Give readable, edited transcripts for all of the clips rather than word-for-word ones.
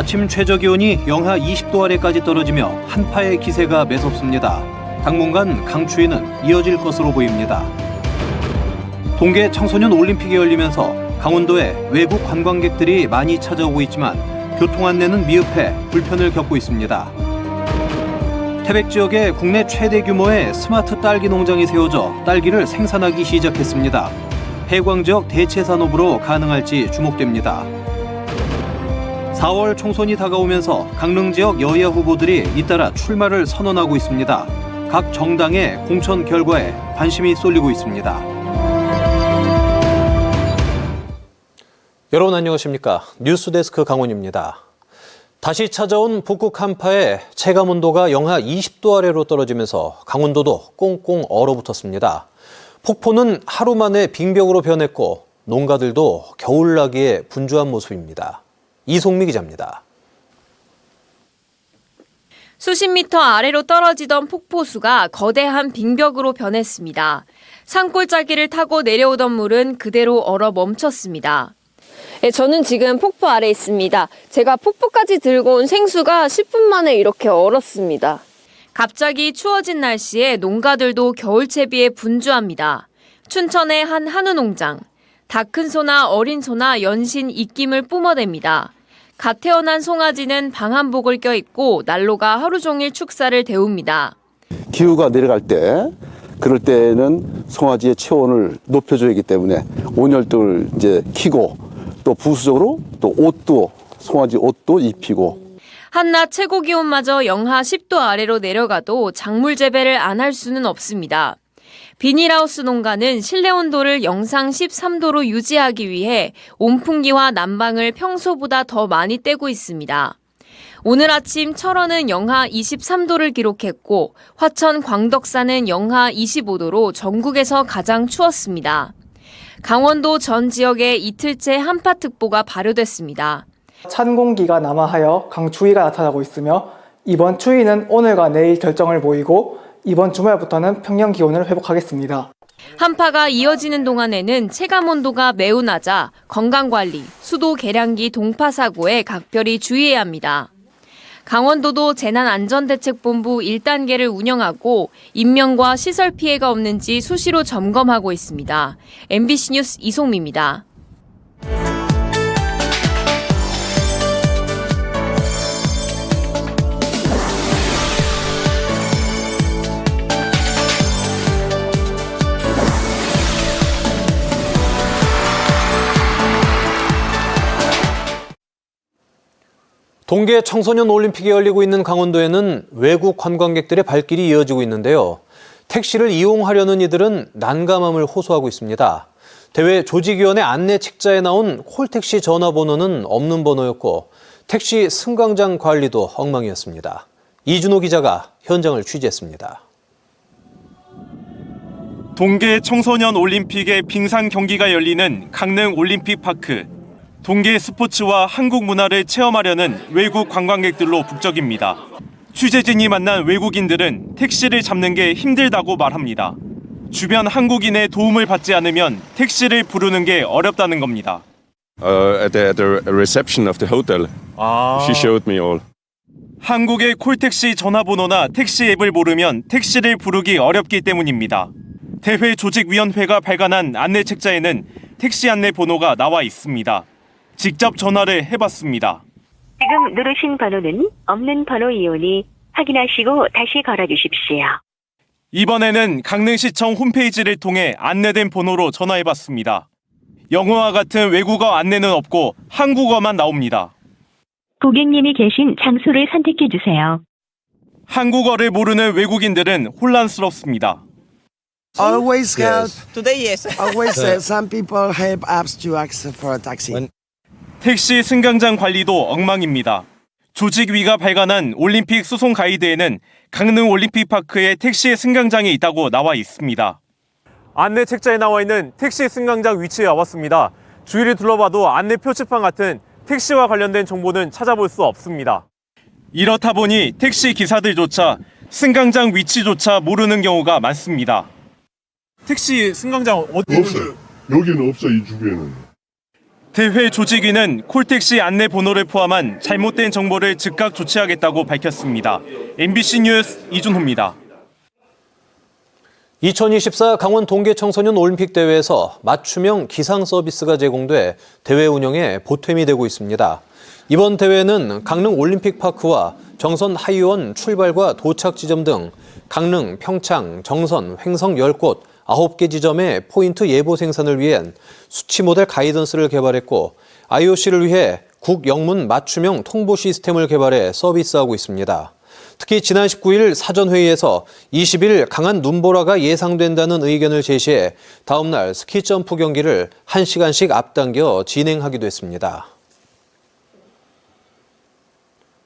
아침 최저기온이 영하 20도 아래까지 떨어지며 한파의 기세가 매섭습니다. 당분간 강추위는 이어질 것으로 보입니다. 동계 청소년 올림픽이 열리면서 강원도에 외국 관광객들이 많이 찾아오고 있지만 교통 안내는 미흡해 불편을 겪고 있습니다. 태백 지역에 국내 최대 규모의 스마트 딸기 농장이 세워져 딸기를 생산하기 시작했습니다. 해광 지역 대체 산업으로 가능할지 주목됩니다. 4월 총선이 다가오면서 강릉 지역 여야 후보들이 잇따라 출마를 선언하고 있습니다. 각 정당의 공천 결과에 관심이 쏠리고 있습니다. 여러분 안녕하십니까? 뉴스데스크 강원입니다. 다시 찾아온 북극 한파에 체감온도가 영하 20도 아래로 떨어지면서 강원도도 꽁꽁 얼어붙었습니다. 폭포는 하루 만에 빙벽으로 변했고 농가들도 겨울나기에 분주한 모습입니다. 이송미 기자입니다. 수십 미터 아래로 떨어지던 폭포수가 거대한 빙벽으로 변했습니다. 산골짜기를 타고 내려오던 물은 그대로 얼어 멈췄습니다. 네, 저는 지금 폭포 아래 있습니다. 제가 폭포까지 들고 온 생수가 10분 만에 이렇게 얼었습니다. 갑자기 추워진 날씨에 농가들도 겨울채비에 분주합니다. 춘천의 한 한우 농장. 다 큰 소나 어린 소나 연신 입김을 뿜어댑니다. 갓 태어난 송아지는 방한복을 껴입고 난로가 하루 종일 축사를 데웁니다. 기후가 내려갈 때 그럴 때는 송아지의 체온을 높여줘야 하기 때문에 온열등을 이제 켜고 또 부수적으로 또 옷도 송아지 옷도 입히고 한낮 최고 기온마저 영하 10도 아래로 내려가도 작물 재배를 안 할 수는 없습니다. 비닐하우스 농가는 실내 온도를 영상 13도로 유지하기 위해 온풍기와 난방을 평소보다 더 많이 떼고 있습니다. 오늘 아침 철원은 영하 23도를 기록했고 화천 광덕산은 영하 25도로 전국에서 가장 추웠습니다. 강원도 전 지역에 이틀째 한파특보가 발효됐습니다. 찬 공기가 남하하여 강추위가 나타나고 있으며 이번 추위는 오늘과 내일 결정을 보이고 이번 주말부터는 평년 기온을 회복하겠습니다. 한파가 이어지는 동안에는 체감온도가 매우 낮아 건강관리, 수도 계량기 동파 사고에 각별히 주의해야 합니다. 강원도도 재난안전대책본부 1단계를 운영하고 인명과 시설 피해가 없는지 수시로 점검하고 있습니다. MBC 뉴스 이송미입니다. 동계 청소년 올림픽이 열리고 있는 강원도에는 외국 관광객들의 발길이 이어지고 있는데요. 택시를 이용하려는 이들은 난감함을 호소하고 있습니다. 대회 조직위원회 안내 책자에 나온 콜택시 전화번호는 없는 번호였고 택시 승강장 관리도 엉망이었습니다. 이준호 기자가 현장을 취재했습니다. 동계 청소년 올림픽의 빙상 경기가 열리는 강릉 올림픽파크. 동계 스포츠와 한국 문화를 체험하려는 외국 관광객들로 북적입니다. 취재진이 만난 외국인들은 택시를 잡는 게 힘들다고 말합니다. 주변 한국인의 도움을 받지 않으면 택시를 부르는 게 어렵다는 겁니다. At the reception of the hotel, she showed me all. 한국의 콜택시 전화번호나 택시 앱을 모르면 택시를 부르기 어렵기 때문입니다. 대회 조직위원회가 발간한 안내 책자에는 택시 안내 번호가 나와 있습니다. 직접 전화를 해봤습니다. 지금 누르신 번호는 없는 번호이오니 확인하시고 다시 걸어주십시오. 이번에는 강릉시청 홈페이지를 통해 안내된 번호로 전화해봤습니다. 영어와 같은 외국어 안내는 없고 한국어만 나옵니다. 고객님이 계신 장소를 선택해주세요. 한국어를 모르는 외국인들은 혼란스럽습니다. Always help. Today, yes. Always some people help us to ask for a taxi. 택시 승강장 관리도 엉망입니다. 조직위가 발간한 올림픽 수송 가이드에는 강릉 올림픽파크에 택시 승강장이 있다고 나와 있습니다. 안내 책자에 나와 있는 택시 승강장 위치에 와봤습니다. 주위를 둘러봐도 안내 표지판 같은 택시와 관련된 정보는 찾아볼 수 없습니다. 이렇다 보니 택시 기사들조차 승강장 위치조차 모르는 경우가 많습니다. 택시 승강장 어디 없어요. 여기는 없어, 이 주변에는. 대회 조직위는 콜택시 안내 번호를 포함한 잘못된 정보를 즉각 조치하겠다고 밝혔습니다. MBC 뉴스 이준호입니다. 2024 강원 동계 청소년 올림픽 대회에서 맞춤형 기상 서비스가 제공돼 대회 운영에 보탬이 되고 있습니다. 이번 대회는 강릉 올림픽파크와 정선 하이원 출발과 도착 지점 등 강릉, 평창, 정선, 횡성 10곳 9개 지점의 포인트 예보 생산을 위한 수치 모델 가이던스를 개발했고 IOC를 위해 국영문 맞춤형 통보 시스템을 개발해 서비스하고 있습니다. 특히 지난 19일 사전회의에서 20일 강한 눈보라가 예상된다는 의견을 제시해 다음 날 스키 점프 경기를 1시간씩 앞당겨 진행하기도 했습니다.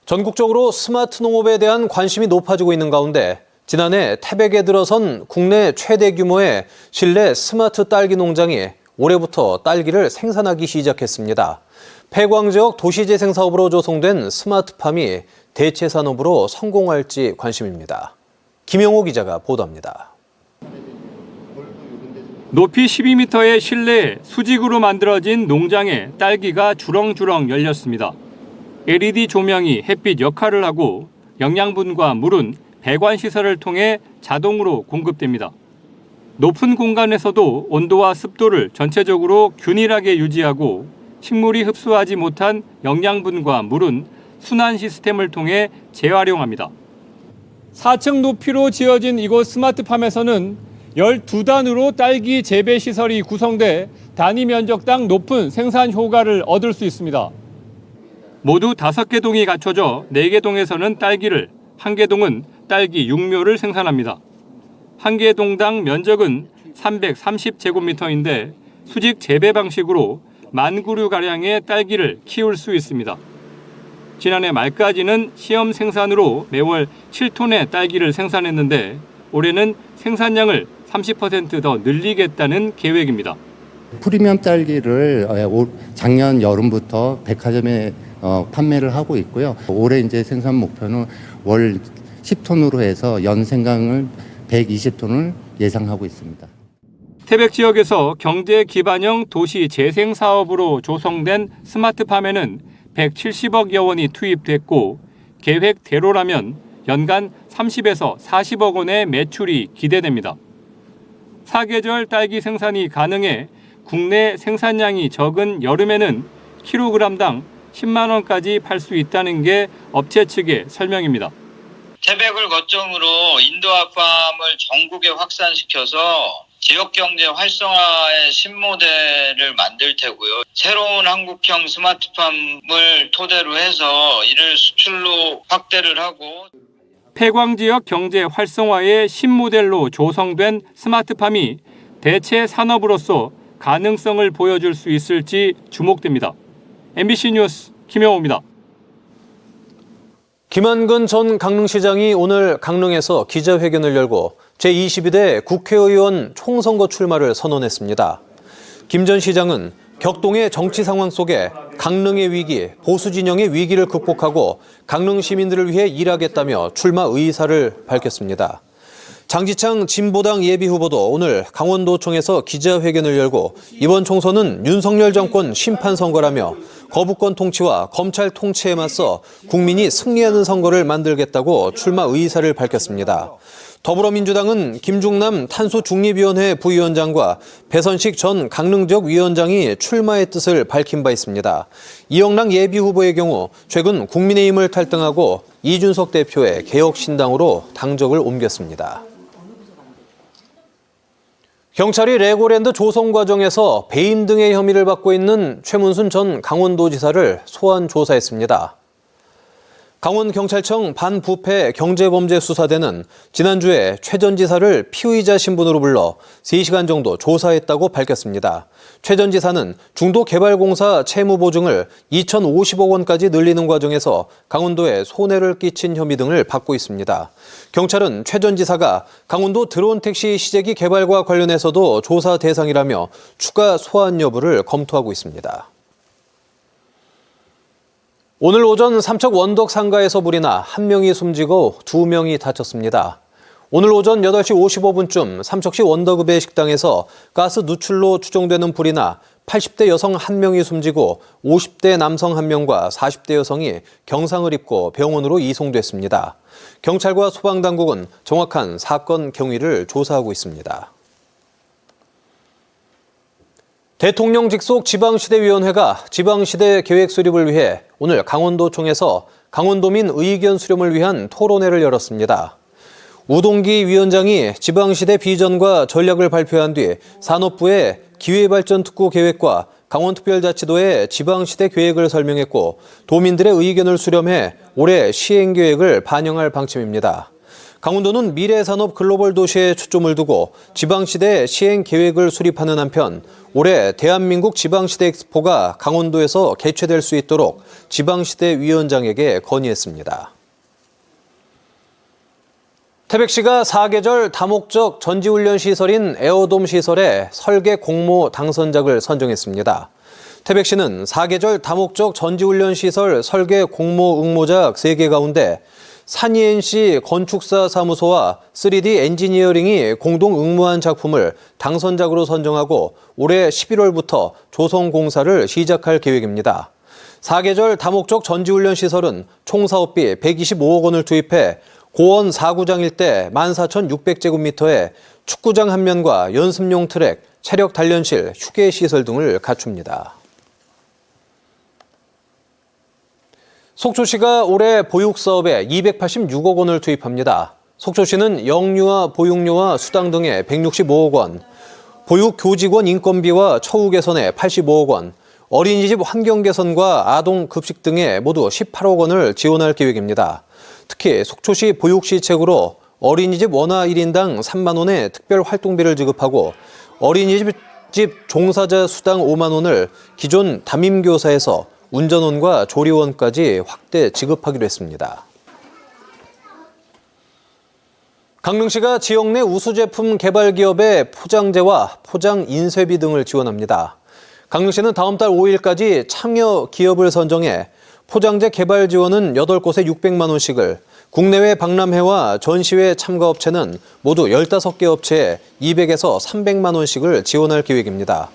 전국적으로 스마트 농업에 대한 관심이 높아지고 있는 가운데 지난해 태백에 들어선 국내 최대 규모의 실내 스마트 딸기 농장이 올해부터 딸기를 생산하기 시작했습니다. 폐광 지역 도시재생 사업으로 조성된 스마트팜이 대체 산업으로 성공할지 관심입니다. 김영호 기자가 보도합니다. 높이 12m의 실내에 수직으로 만들어진 농장에 딸기가 주렁주렁 열렸습니다. LED 조명이 햇빛 역할을 하고 영양분과 물은 배관 시설을 통해 자동으로 공급됩니다. 높은 공간에서도 온도와 습도를 전체적으로 균일하게 유지하고 식물이 흡수하지 못한 영양분과 물은 순환 시스템을 통해 재활용합니다. 4층 높이로 지어진 이곳 스마트팜에서는 12단으로 딸기 재배 시설이 구성돼 단위 면적당 높은 생산 효과를 얻을 수 있습니다. 모두 5개 동이 갖춰져 4개 동에서는 딸기를, 1개 동은 딸기 육묘를 생산합니다. 1개 동당 면적은 330제곱미터인데 수직 재배 방식으로 10,000그루가량의 딸기를 키울 수 있습니다. 지난해 말까지는 시험 생산으로 매월 7톤의 딸기를 생산했는데 올해는 생산량을 30% 더 늘리겠다는 계획입니다. 프리미엄 딸기를 작년 여름부터 백화점에 판매를 하고 있고요. 올해 이제 생산 목표는 월 10톤으로 해서 연 생산을 120톤을 예상하고 있습니다. 태백 지역에서 경제 기반형 도시 재생 사업으로 조성된 스마트팜에는 170억여 원이 투입됐고 계획대로라면 연간 30에서 40억 원의 매출이 기대됩니다. 사계절 딸기 생산이 가능해 국내 생산량이 적은 여름에는 킬로그램당 10만 원까지 팔 수 있다는 게 업체 측의 설명입니다. 태백을 거점으로 인도아팜을 전국에 확산시켜서 지역경제 활성화의 신모델을 만들 테고요. 새로운 한국형 스마트팜을 토대로 해서 이를 수출로 확대를 하고 폐광 지역 경제 활성화의 신모델로 조성된 스마트팜이 대체 산업으로서 가능성을 보여줄 수 있을지 주목됩니다. MBC 뉴스 김영호입니다. 김한근 전 강릉시장이 오늘 강릉에서 기자회견을 열고 제22대 국회의원 총선거 출마를 선언했습니다. 김 전 시장은 격동의 정치 상황 속에 강릉의 위기, 보수 진영의 위기를 극복하고 강릉 시민들을 위해 일하겠다며 출마 의사를 밝혔습니다. 장지창 진보당 예비후보도 오늘 강원도청에서 기자회견을 열고 이번 총선은 윤석열 정권 심판 선거라며 거부권 통치와 검찰 통치에 맞서 국민이 승리하는 선거를 만들겠다고 출마 의사를 밝혔습니다. 더불어민주당은 김중남 탄소중립위원회 부위원장과 배선식 전 강릉 지역 위원장이 출마의 뜻을 밝힌 바 있습니다. 이영락 예비후보의 경우 최근 국민의힘을 탈당하고 이준석 대표의 개혁신당으로 당적을 옮겼습니다. 경찰이 레고랜드 조성 과정에서 배임 등의 혐의를 받고 있는 최문순 전 강원도지사를 소환 조사했습니다. 강원경찰청 반부패 경제범죄수사대는 지난주에 최 전 지사를 피의자 신분으로 불러 3시간 정도 조사했다고 밝혔습니다. 최 전 지사는 중도개발공사 채무보증을 2,050억 원까지 늘리는 과정에서 강원도에 손해를 끼친 혐의 등을 받고 있습니다. 경찰은 최 전 지사가 강원도 드론 택시 시제기 개발과 관련해서도 조사 대상이라며 추가 소환 여부를 검토하고 있습니다. 오늘 오전 삼척 원덕 상가에서 불이 나 1명이 숨지고 2명이 다쳤습니다. 오늘 오전 8시 55분쯤 삼척시 원덕읍의 식당에서 가스 누출로 추정되는 불이 나 80대 여성 1명이 숨지고 50대 남성 1명과 40대 여성이 경상을 입고 병원으로 이송됐습니다. 경찰과 소방당국은 정확한 사건 경위를 조사하고 있습니다. 대통령 직속 지방시대위원회가 지방시대 계획 수립을 위해 오늘 강원도청에서 강원도민 의견 수렴을 위한 토론회를 열었습니다. 우동기 위원장이 지방시대 비전과 전략을 발표한 뒤 산업부의 기회발전특구 계획과 강원특별자치도의 지방시대 계획을 설명했고 도민들의 의견을 수렴해 올해 시행계획을 반영할 방침입니다. 강원도는 미래산업 글로벌 도시에 초점을 두고 지방시대 시행 계획을 수립하는 한편 올해 대한민국 지방시대 엑스포가 강원도에서 개최될 수 있도록 지방시대 위원장에게 건의했습니다. 태백시가 사계절 다목적 전지훈련 시설인 에어돔 시설에 설계 공모 당선작을 선정했습니다. 태백시는 사계절 다목적 전지훈련 시설 설계 공모 응모작 3개 가운데 산이NC 건축사 사무소와 3D 엔지니어링이 공동 응모한 작품을 당선작으로 선정하고 올해 11월부터 조성공사를 시작할 계획입니다. 사계절 다목적 전지훈련 시설은 총 사업비 125억 원을 투입해 고원 4구장 일대 14,600제곱미터에 축구장 1면과 연습용 트랙, 체력 단련실, 휴게시설 등을 갖춥니다. 속초시가 올해 보육사업에 286억 원을 투입합니다. 속초시는 영유아 보육료와 수당 등에 165억 원, 보육교직원 인건비와 처우 개선에 85억 원, 어린이집 환경 개선과 아동 급식 등에 모두 18억 원을 지원할 계획입니다. 특히 속초시 보육시책으로 어린이집 원화 1인당 3만 원의 특별 활동비를 지급하고 어린이집 종사자 수당 5만 원을 기존 담임교사에서 운전원과 조리원까지 확대 지급하기로 했습니다. 강릉시가 지역 내 우수 제품 개발 기업의 포장재와 포장 인쇄비 등을 지원합니다. 강릉시는 다음 달 5일까지 참여 기업을 선정해 포장재 개발 지원은 8곳에 600만 원씩을, 국내외 박람회와 전시회 참가 업체는 모두 15개 업체에 200에서 300만 원씩을 지원할 계획입니다.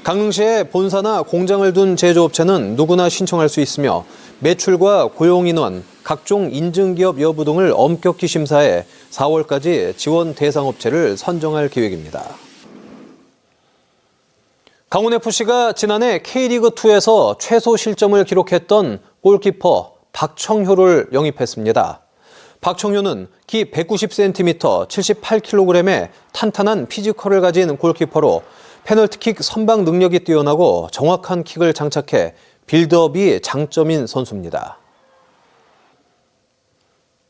강릉시에 본사나 공장을 둔 제조업체는 누구나 신청할 수 있으며 매출과 고용인원, 각종 인증기업 여부 등을 엄격히 심사해 4월까지 지원 대상 업체를 선정할 계획입니다. 강원FC가 지난해 K리그2에서 최소 실점을 기록했던 골키퍼 박청효를 영입했습니다. 박청효는 키 190cm, 78kg의 탄탄한 피지컬을 가진 골키퍼로 페널티킥 선방 능력이 뛰어나고 정확한 킥을 장착해 빌드업이 장점인 선수입니다.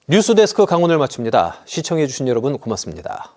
뉴스데스크 강원을 마칩니다. 시청해주신 여러분 고맙습니다.